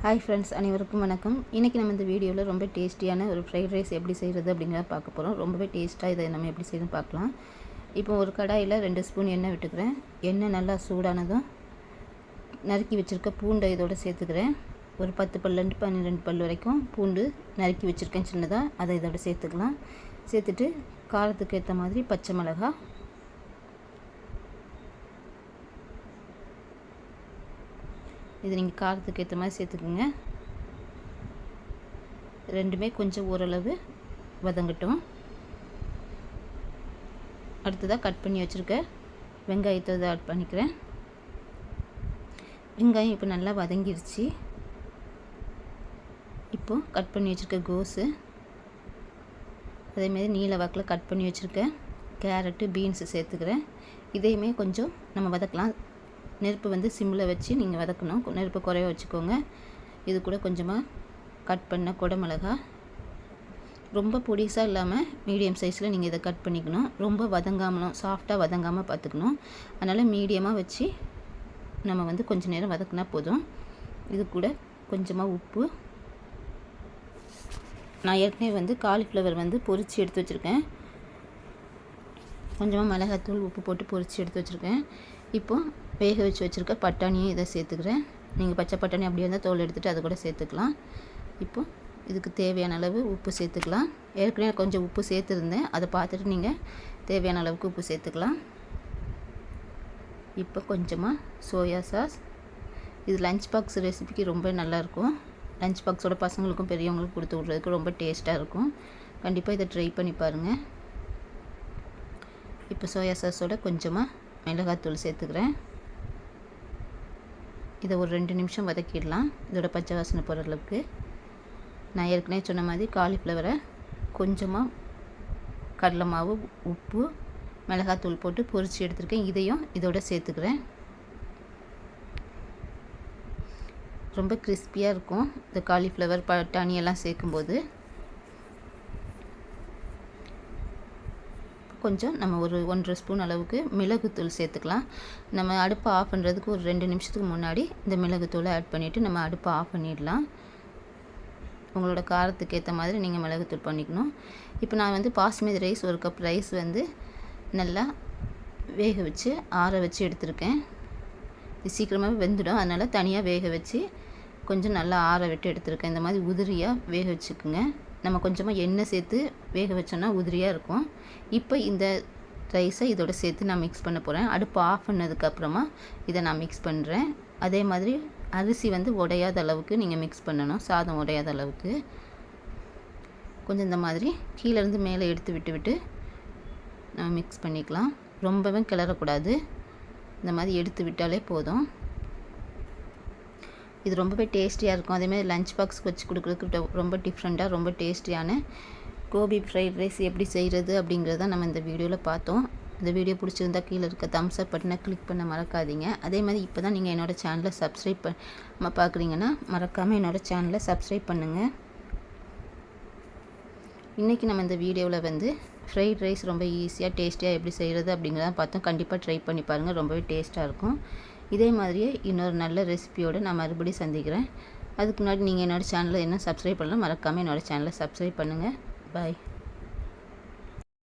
Hi friends, அனைவருக்கும் வணக்கம். இன்றைக்கி நம்ம இந்த வீடியோவில் ரொம்ப டேஸ்டியான ஒரு ஃப்ரைட் ரைஸ் எப்படி செய்கிறது அப்படிங்கிறத பார்க்க போகிறோம். ரொம்பவே டேஸ்ட்டாக இதை நம்ம எப்படி செய்யணும்னு பார்க்கலாம். இப்போ ஒரு கடாயில் 2 ஸ்பூன் எண்ணெய் விட்டுக்கிறேன். எண்ணெய் நல்லா சூடானதும் நறுக்கி வச்சுருக்க பூண்டை இதோடு சேர்த்துக்கிறேன். ஒரு 10 பல்லேருந்து 12 பல் வரைக்கும் பூண்டு நறுக்கி வச்சுருக்கேன் சின்னதாக. அதை இதோட சேர்த்துக்கலாம். சேர்த்துட்டு காரத்துக்கு ஏற்ற மாதிரி பச்சை மிளகாய், இது நீங்கள் காரத்துக்கு ஏற்ற மாதிரி சேர்த்துக்குங்க. ரெண்டுமே கொஞ்சம் ஓரளவு வதங்கட்டும். அடுத்ததாக கட் பண்ணி வச்சுருக்க வெங்காயத்தை இதை ஆட் பண்ணிக்கிறேன். வெங்காயம் இப்போ நல்லா வதங்கிருச்சு. இப்போது கட் பண்ணி வச்சுருக்க கோஸு, அதேமாதிரி நீல வாக்கில் கட் பண்ணி வச்சுருக்க கேரட்டு, பீன்ஸு சேர்த்துக்கிறேன். இதையுமே கொஞ்சம் நம்ம வதக்கலாம். நெருப்பு வந்து சிம்மில் வச்சு நீங்கள் வதக்கணும். நெருப்பு குறைய வச்சுக்கோங்க. இது கூட கொஞ்சமாக கட் பண்ண குடமிளகா, ரொம்ப பொடிசாக இல்லாமல் மீடியம் சைஸில் நீங்கள் இதை கட் பண்ணிக்கணும். ரொம்ப வதங்காமலும் சாஃப்டாக வதங்காமல் பார்த்துக்கணும். அதனால் மீடியமாக வச்சு நம்ம வந்து கொஞ்சம் நேரம் வதக்கினா போதும். இது கூட கொஞ்சமாக உப்பு, நான் ஏற்கனவே வந்து காலிஃப்ளவர் வந்து பொரித்து எடுத்து வச்சுருக்கேன். கொஞ்சமாக மிளகாத்தூள், உப்பு போட்டு பொரித்து எடுத்து வச்சுருக்கேன். இப்போது வேக வச்சு வச்சுருக்க பட்டாணியும் இதை சேர்த்துக்கிறேன். நீங்கள் பச்சை பட்டாணி அப்படியே இருந்தால் தோல் எடுத்துகிட்டு அதை கூட சேர்த்துக்கலாம். இப்போது இதுக்கு தேவையான அளவு உப்பு சேர்த்துக்கலாம். ஏற்கனவே கொஞ்சம் உப்பு சேர்த்துருந்தேன், அதை பார்த்துட்டு நீங்கள் தேவையான அளவுக்கு உப்பு சேர்த்துக்கலாம். இப்போ கொஞ்சமாக சோயா சாஸ். இது லஞ்ச் பாக்ஸ் ரெசிபிக்கு ரொம்ப நல்லாயிருக்கும். லஞ்ச் பாக்ஸோட பசங்களுக்கும் பெரியவங்களுக்கும் கொடுத்து விட்றதுக்கு ரொம்ப டேஸ்ட்டாக இருக்கும். கண்டிப்பாக இதை ட்ரை பண்ணி பாருங்கள். இப்போ சோயா சாஸோட கொஞ்சமாக மிளகாத்தூள் சேர்த்துக்கிறேன். இதை ஒரு 2 நிமிஷம் வதக்கிடலாம், இதோட பச்சை வாசனை போகிற அளவுக்கு. நான் ஏற்கனவே சொன்ன மாதிரி காலிஃப்ளவரை கொஞ்சமாக கடலை மாவு, உப்பு, மிளகாத்தூள் போட்டு பொரித்து எடுத்துருக்கேன். இதையும் இதோட சேர்த்துக்கிறேன். ரொம்ப கிறிஸ்பியாக இருக்கும் இந்த காலிஃப்ளவர், பட்டாணி எல்லாம் சேர்க்கும்போது. கொஞ்சம் நம்ம ஒரு 1.5 ஸ்பூன் அளவுக்கு மிளகுத்தூள் சேர்த்துக்கலாம். நம்ம அடுப்பை ஆஃப் பண்ணுறதுக்கு ஒரு 2 நிமிஷத்துக்கு முன்னாடி இந்த மிளகுத்தூளை ஆட் பண்ணிவிட்டு நம்ம அடுப்பை ஆஃப் பண்ணிடலாம். உங்களோட காரத்துக்கு ஏற்ற மாதிரி நீங்கள் மிளகுத்தூள் பண்ணிக்கணும். இப்போ நான் வந்து பாஸ்மதி ரைஸ் 1 கப் ரைஸ் வந்து நல்லா வேக வச்சு ஆற வச்சு எடுத்துருக்கேன். இது சீக்கிரமாகவே வெந்துடும், அதனால் தனியாக வேக வச்சு கொஞ்சம் நல்லா ஆற விட்டு எடுத்துருக்கேன். இந்த மாதிரி உதிரியாக வேக வச்சுக்குங்க. நம்ம கொஞ்சமாக எண்ணெய் சேர்த்து வேக வச்சோன்னா உதிரியாக இருக்கும். இப்போ இந்த ரைஸை இதோட சேர்த்து நான் மிக்ஸ் பண்ண போகிறேன். அடுப்பு ஆஃப் பண்ணதுக்கப்புறமா இதை நான் மிக்ஸ் பண்ணுறேன். அதே மாதிரி அரிசி வந்து உடையாத அளவுக்கு நீங்கள் மிக்ஸ் பண்ணணும். சாதம் உடையாத அளவுக்கு கொஞ்சம் இந்த மாதிரி கீழேருந்து மேலே எடுத்து விட்டு நம்ம மிக்ஸ் பண்ணிக்கலாம். ரொம்பவே கிளறக்கூடாது, இந்த மாதிரி எடுத்து விட்டாலே போதும். இது ரொம்பவே டேஸ்டியாக இருக்கும். அதேமாதிரி லஞ்ச் பாக்ஸ்க்கு வச்சு கொடுக்குறதுக்கு ரொம்ப டிஃப்ரெண்ட்டாக ரொம்ப டேஸ்டியான கோபி ஃப்ரைட் ரைஸ் எப்படி செய்கிறது அப்படிங்கிறத நம்ம இந்த வீடியோவில் பார்த்தோம். இந்த வீடியோ பிடிச்சிருந்தா கீழே இருக்க தம்ஸ் அப் பட்டனை கிளிக் பண்ண மறக்காதீங்க. அதே மாதிரி இப்போ தான் நீங்கள் என்னோடய சேனலை சப்ஸ்கிரைப் பார்க்குறீங்கன்னா மறக்காமல் என்னோடய சேனலை சப்ஸ்கிரைப் பண்ணுங்கள். இன்றைக்கி நம்ம இந்த வீடியோவில் வந்து ஃப்ரைட் ரைஸ் ரொம்ப ஈஸியாக டேஸ்டியாக எப்படி செய்கிறது அப்படிங்கிறத பார்த்தோம். கண்டிப்பாக ட்ரை பண்ணி பாருங்கள், ரொம்பவே டேஸ்ட்டாக இருக்கும். இதே மாதிரியே இன்னொரு நல்ல ரெசிபியோடு நான் மறுபடியும் சந்திக்கிறேன். அதுக்கு முன்னாடி நீங்கள் என்னோடய சேனலை என்ன சப்ஸ்கிரைப் பண்ணலாம், மறக்காமல் என்னோடய சேனலை சப்ஸ்கிரைப் பண்ணுங்கள். பாய்.